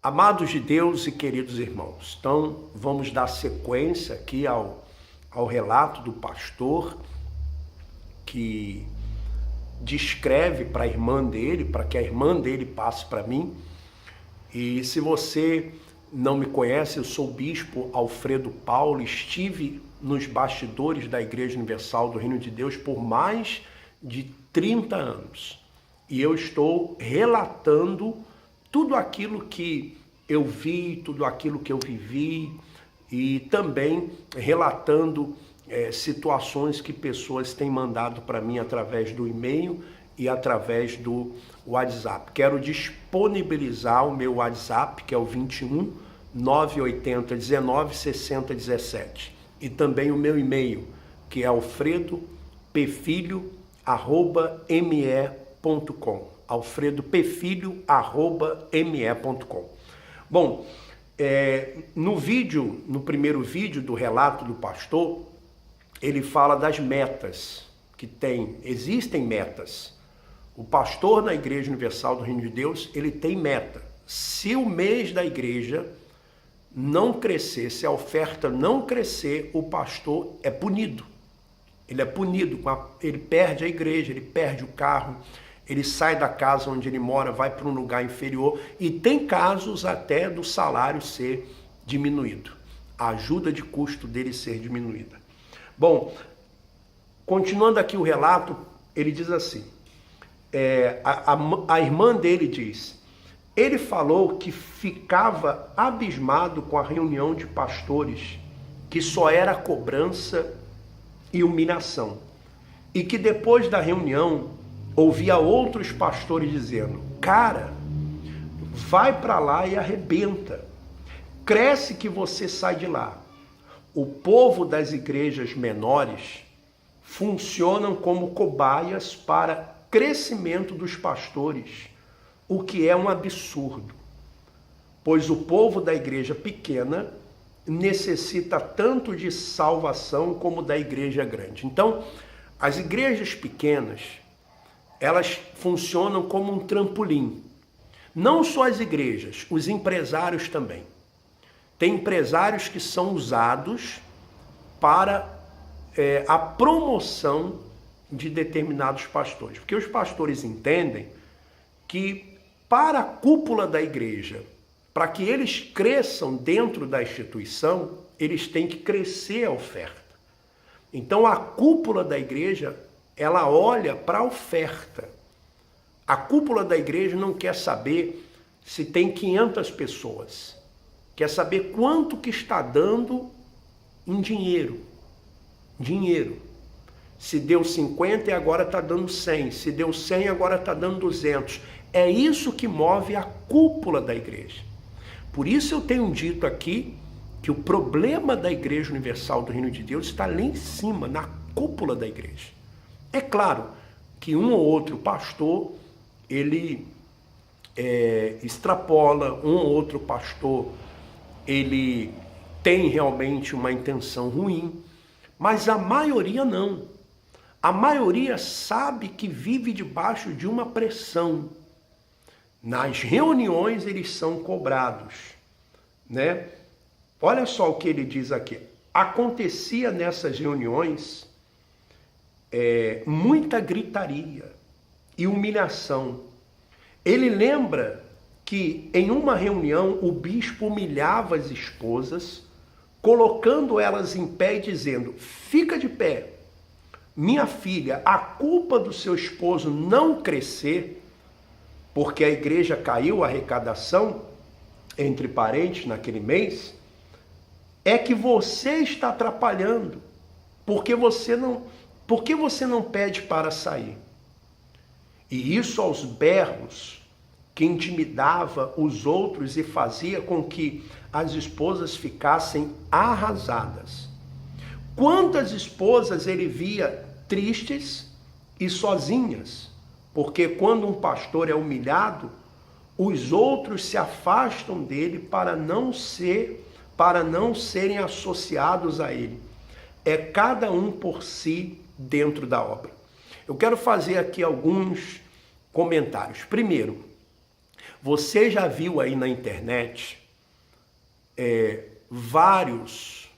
Amados de Deus e queridos irmãos, então vamos dar sequência aqui ao relato do pastor que descreve para a irmã dele, para que a irmã dele passe para mim. E se você não me conhece, eu sou o bispo Alfredo Paulo, estive nos bastidores da Igreja Universal do Reino de Deus por mais de 30 anos. E eu estou relatando tudo aquilo que eu vi, tudo aquilo que eu vivi e também relatando situações que pessoas têm mandado para mim através do e-mail e através do WhatsApp. Quero disponibilizar o meu WhatsApp, que é o 21 980 19 60 17. E também o meu e-mail, que é alfredopefilho@me.com. alfredopefilho@me.com. Bom, no primeiro vídeo do relato do pastor, ele fala das metas que tem. Existem metas. O pastor na Igreja Universal do Reino de Deus, ele tem meta. Se o mês da igreja não crescer, se a oferta não crescer, o pastor é punido. Ele é punido, ele perde a igreja, ele perde o carro, ele sai da casa onde ele mora, vai para um lugar inferior e tem casos até do salário ser diminuído, a ajuda de custo dele ser diminuída. Bom, continuando aqui o relato, ele diz assim, a irmã dele diz, ele falou que ficava abismado com a reunião de pastores, que só era cobrança e humilhação, e que depois da reunião ouvia outros pastores dizendo, cara, vai para lá e arrebenta, cresce que você sai de lá. O povo das igrejas menores funcionam como cobaias para crescimento dos pastores, o que é um absurdo, pois o povo da igreja pequena necessita tanto de salvação como da igreja grande. Então, as igrejas pequenas, elas funcionam como um trampolim. Não só as igrejas, os empresários também. Tem empresários que são usados para a promoção de determinados pastores. Porque os pastores entendem que para a cúpula da igreja, para que eles cresçam dentro da instituição, eles têm que crescer a oferta. Então a cúpula da igreja, ela olha para a oferta. A cúpula da igreja não quer saber se tem 500 pessoas. Quer saber quanto que está dando em dinheiro. Dinheiro. Se deu 50 e agora está dando 100. Se deu 100 agora está dando 200. É isso que move a cúpula da igreja. Por isso eu tenho dito aqui que o problema da Igreja Universal do Reino de Deus está lá em cima, na cúpula da igreja. É claro que um ou outro pastor, ele extrapola, um ou outro pastor, ele tem realmente uma intenção ruim, mas a maioria não. A maioria sabe que vive debaixo de uma pressão. Nas reuniões eles são cobrados, né? Olha só o que ele diz aqui. Acontecia nessas reuniões muita gritaria e humilhação. Ele lembra que em uma reunião o bispo humilhava as esposas, colocando elas em pé e dizendo, fica de pé, minha filha, a culpa do seu esposo não crescer, porque a igreja caiu a arrecadação, entre parentes, naquele mês, é que você está atrapalhando, porque você não pede para sair. E isso aos berros, que intimidava os outros e fazia com que as esposas ficassem arrasadas. Quantas esposas ele via tristes e sozinhas, porque quando um pastor é humilhado, os outros se afastam dele para não serem associados a ele. É cada um por si dentro da obra. Eu quero fazer aqui alguns comentários. Primeiro, Você já viu aí na internet vários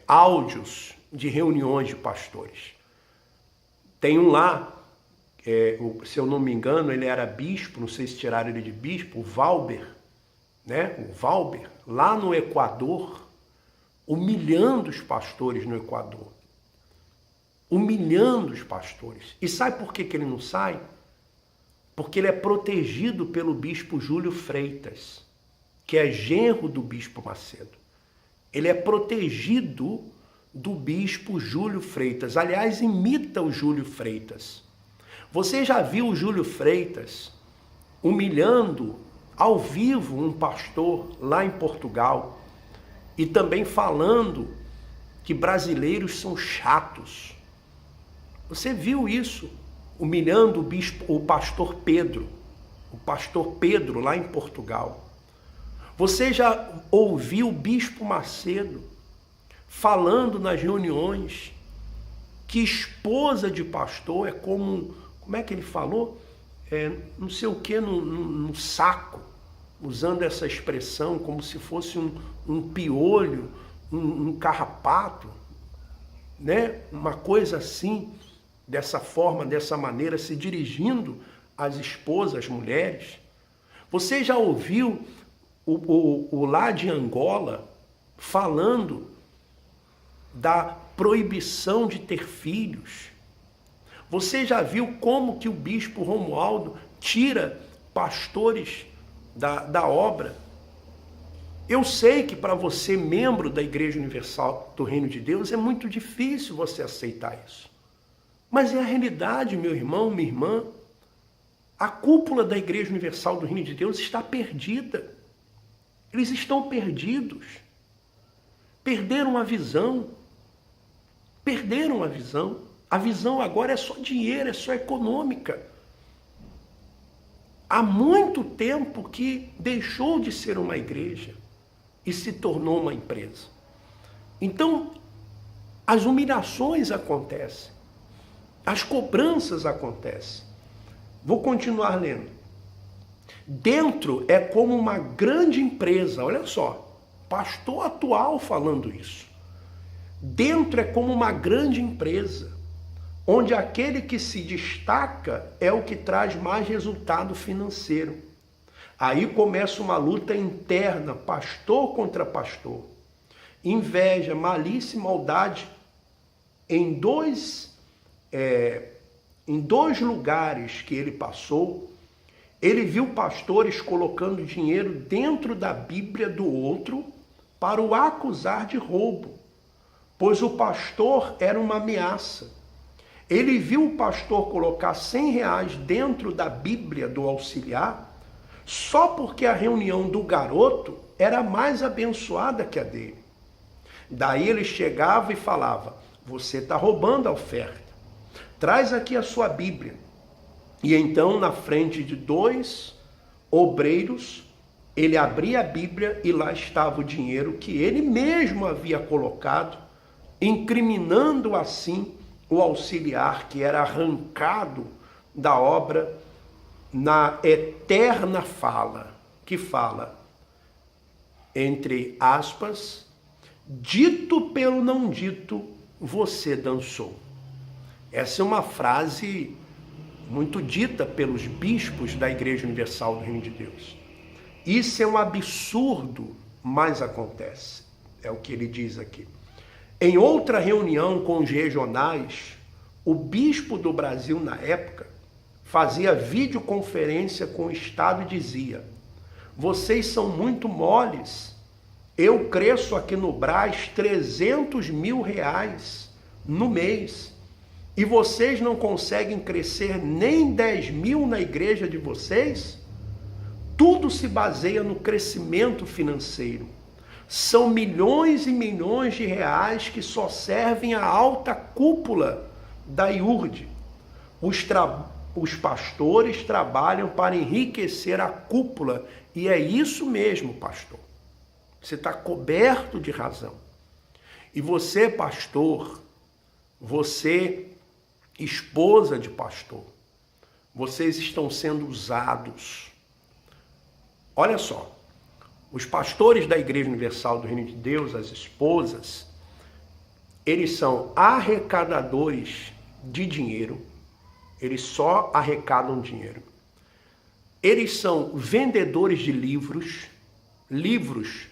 áudios de reuniões de pastores. Tem um lá, se eu não me engano, ele era bispo, não sei se tiraram ele de bispo, o Valber, né? O Valber, lá no Equador, humilhando os pastores no Equador. Humilhando os pastores. E sabe por que ele não sai? Porque ele é protegido pelo bispo Júlio Freitas, que é genro do bispo Macedo. Ele é protegido do bispo Júlio Freitas. Aliás, imita o Júlio Freitas. Você já viu o Júlio Freitas humilhando ao vivo um pastor lá em Portugal e também falando que brasileiros são chatos? Você viu isso? Humilhando o pastor Pedro lá em Portugal. Você já ouviu o bispo Macedo falando nas reuniões que esposa de pastor é como é que ele falou? Não sei o que no saco, usando essa expressão como se fosse um piolho, um carrapato, né? Uma coisa assim, dessa forma, dessa maneira, se dirigindo às esposas, às mulheres. Você já ouviu o lá de Angola falando da proibição de ter filhos? Você já viu como que o bispo Romualdo tira pastores da obra? Eu sei que para você, membro da Igreja Universal do Reino de Deus, é muito difícil você aceitar isso. Mas é a realidade, meu irmão, minha irmã. A cúpula da Igreja Universal do Reino de Deus está perdida. Eles estão perdidos. Perderam a visão. Perderam a visão. A visão agora é só dinheiro, é só econômica. Há muito tempo que deixou de ser uma igreja e se tornou uma empresa. Então, as humilhações acontecem. As cobranças acontecem. Vou continuar lendo. Dentro é como uma grande empresa, olha só, pastor atual falando isso. Dentro é como uma grande empresa, onde aquele que se destaca é o que traz mais resultado financeiro. Aí começa uma luta interna, pastor contra pastor. Inveja, malícia e maldade em dois lugares que ele passou. Ele viu pastores colocando dinheiro dentro da Bíblia do outro para o acusar de roubo, pois o pastor era uma ameaça. Ele viu o pastor colocar R$100 dentro da Bíblia do auxiliar só porque a reunião do garoto era mais abençoada que a dele. Daí ele chegava e falava: você está roubando a oferta, traz aqui a sua Bíblia. E então, na frente de 2 obreiros, ele abria a Bíblia e lá estava o dinheiro que ele mesmo havia colocado, incriminando assim o auxiliar que era arrancado da obra na eterna fala, que fala, entre aspas, dito pelo não dito, você dançou. Essa é uma frase muito dita pelos bispos da Igreja Universal do Reino de Deus. Isso é um absurdo, mas acontece. É o que ele diz aqui. Em outra reunião com os regionais, o bispo do Brasil na época fazia videoconferência com o Estado e dizia: vocês são muito moles, eu cresço aqui no Brás R$300 mil no mês e vocês não conseguem crescer nem 10 mil na igreja de vocês? Tudo se baseia no crescimento financeiro. São milhões e milhões de reais que só servem à alta cúpula da IURD. Os pastores trabalham para enriquecer a cúpula, e é isso mesmo, pastor. Você está coberto de razão. E você, pastor, você, esposa de pastor, vocês estão sendo usados. Olha só, os pastores da Igreja Universal do Reino de Deus, as esposas, eles são arrecadadores de dinheiro, eles só arrecadam dinheiro. Eles são vendedores de livros, livros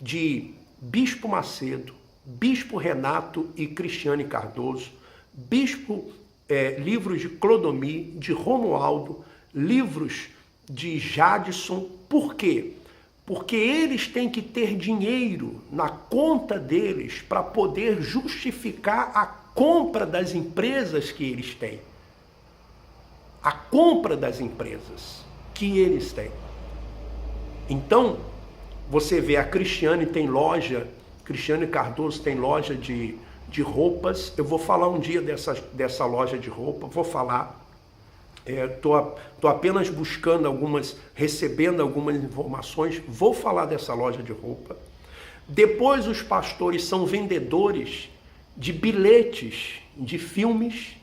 de Bispo Macedo, Bispo Renato e Cristiane Cardoso, livros de Clodomir, de Romualdo, livros de Jadson. Por quê? Porque eles têm que ter dinheiro na conta deles para poder justificar a compra das empresas que eles têm. A compra das empresas que eles têm. Então, você vê a Cristiane tem loja, Cristiane Cardoso tem loja de roupas. Eu vou falar um dia dessa loja de roupa, vou falar. Tô apenas buscando recebendo algumas informações, vou falar dessa loja de roupa. Depois os pastores são vendedores de bilhetes de filmes,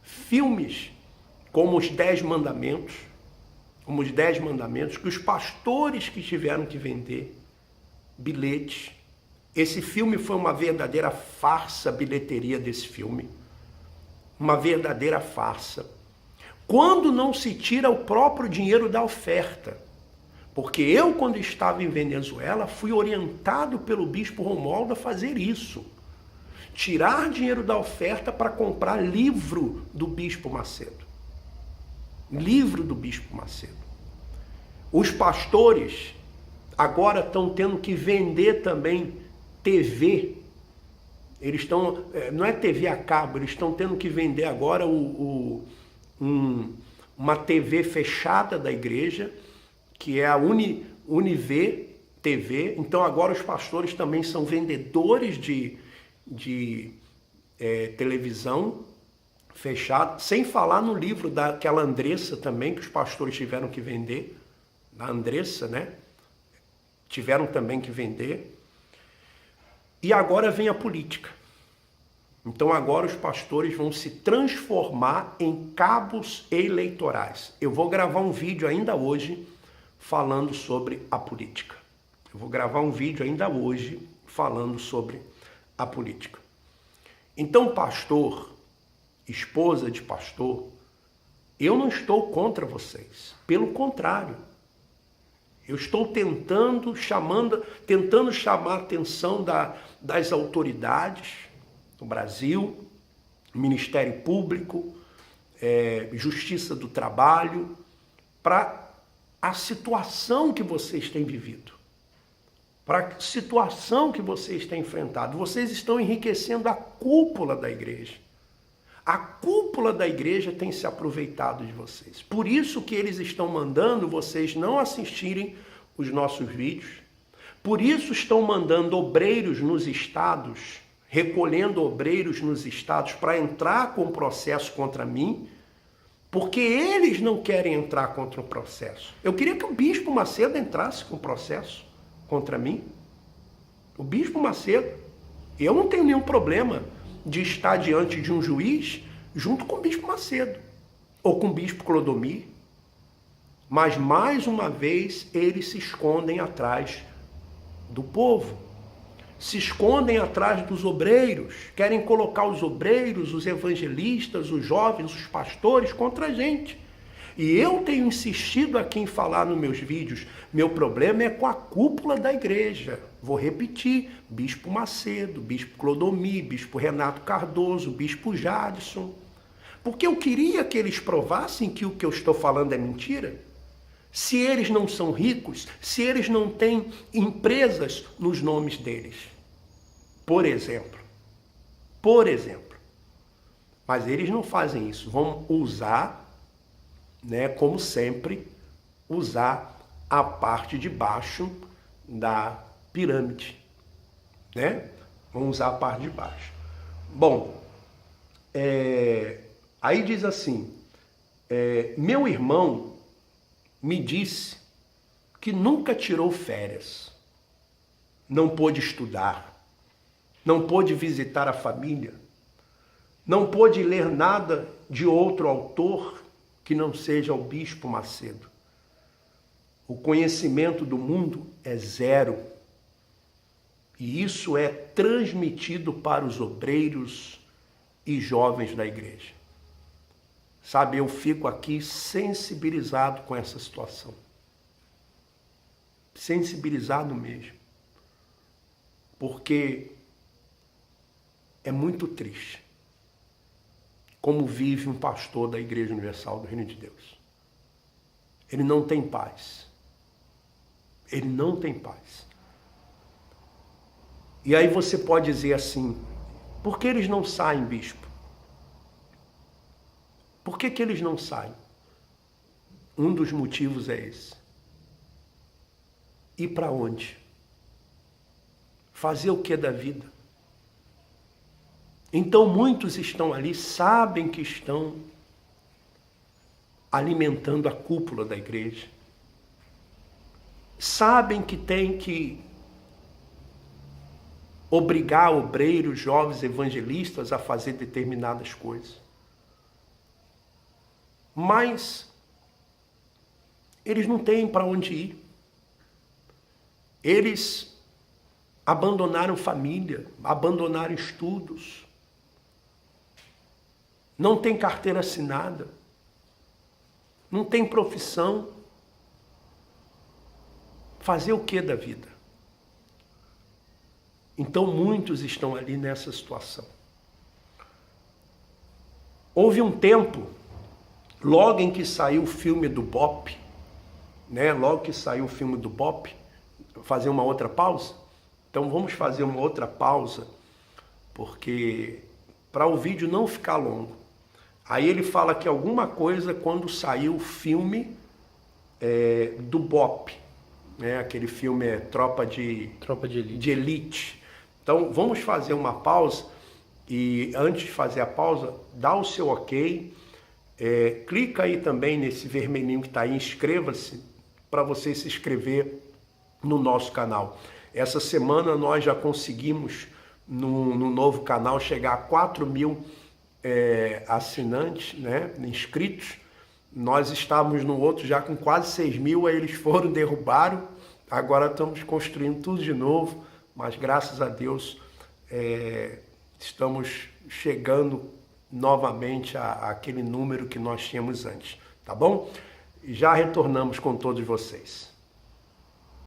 filmes como os 10 mandamentos, que os pastores que tiveram que vender bilhetes. Esse filme foi uma verdadeira farsa, a bilheteria desse filme. Uma verdadeira farsa. Quando não se tira o próprio dinheiro da oferta. Porque eu, quando estava em Venezuela, fui orientado pelo Bispo Romualdo a fazer isso. Tirar dinheiro da oferta para comprar livro do Bispo Macedo. Livro do Bispo Macedo. Os pastores agora estão tendo que vender também TV. Eles estão, não é TV a cabo, eles estão tendo que vender agora uma TV fechada da igreja, que é a Univ TV. Então agora os pastores também são vendedores de televisão fechada, sem falar no livro daquela Andressa também, que os pastores tiveram que vender, da Andressa, né? Tiveram também que vender. E agora vem a política. Então agora os pastores vão se transformar em cabos eleitorais. Eu vou gravar um vídeo ainda hoje falando sobre a política. Então, pastor, esposa de pastor, eu não estou contra vocês. Pelo contrário. Eu estou tentando chamar a atenção das autoridades do Brasil, Ministério Público, Justiça do Trabalho, para a situação que vocês têm vivido, para a situação que vocês têm enfrentado. Vocês estão enriquecendo a cúpula da igreja. A cúpula da igreja tem se aproveitado de vocês. Por isso que eles estão mandando vocês não assistirem os nossos vídeos. Por isso estão mandando obreiros nos estados, recolhendo obreiros nos estados para entrar com processo contra mim, porque eles não querem entrar contra o processo. Eu queria que o Bispo Macedo entrasse com processo contra mim. O Bispo Macedo. Eu não tenho nenhum problema de estar diante de um juiz junto com o Bispo Macedo ou com o Bispo Clodomir. Mas, mais uma vez, eles se escondem atrás do povo. Se escondem atrás dos obreiros. Querem colocar os obreiros, os evangelistas, os jovens, os pastores contra a gente. E eu tenho insistido aqui em falar nos meus vídeos, meu problema é com a cúpula da igreja. Vou repetir, Bispo Macedo, Bispo Clodomir, Bispo Renato Cardoso, Bispo Jadson. Porque eu queria que eles provassem que o que eu estou falando é mentira. Se eles não são ricos, se eles não têm empresas nos nomes deles. Por exemplo. Mas eles não fazem isso. Vão usar, como sempre, usar a parte de baixo da pirâmide. Vamos usar a parte de baixo. Bom, aí diz assim, meu irmão me disse que nunca tirou férias, não pôde estudar, não pôde visitar a família, não pôde ler nada de outro autor que não seja o bispo Macedo. O conhecimento do mundo é zero. E isso é transmitido para os obreiros e jovens da igreja. Sabe, eu fico aqui sensibilizado com essa situação. Sensibilizado mesmo. Porque é muito triste como vive um pastor da Igreja Universal do Reino de Deus. Ele não tem paz. Ele não tem paz. E aí você pode dizer assim, por que eles não saem, bispo? Por que eles não saem? Um dos motivos é esse. Ir para onde? Fazer o que da vida? Então muitos estão ali, sabem que estão alimentando a cúpula da igreja. Sabem que tem que obrigar obreiros, jovens evangelistas a fazer determinadas coisas. Mas eles não têm para onde ir. Eles abandonaram família, abandonaram estudos. Não tem carteira assinada. Não tem profissão. Fazer o que da vida? Então muitos estão ali nessa situação. Houve um tempo, logo em que saiu o filme do Bop, né? Logo que saiu o filme do Bop, fazer uma outra pausa? Então vamos fazer uma outra pausa, porque para o vídeo não ficar longo. Aí ele fala que alguma coisa quando saiu o filme do Bop, né? Aquele filme Tropa de Elite. Então vamos fazer uma pausa e antes de fazer a pausa, dá o seu ok, clica aí também nesse vermelhinho que está aí, inscreva-se para você se inscrever no nosso canal. Essa semana nós já conseguimos no novo canal chegar a 4.000 assinantes, né, inscritos. Nós estávamos no outro já com quase 6.000, aí eles foram, derrubaram. Agora estamos construindo tudo de novo, mas graças a Deus estamos chegando novamente àquele número que nós tínhamos antes, tá bom? Já retornamos com todos vocês.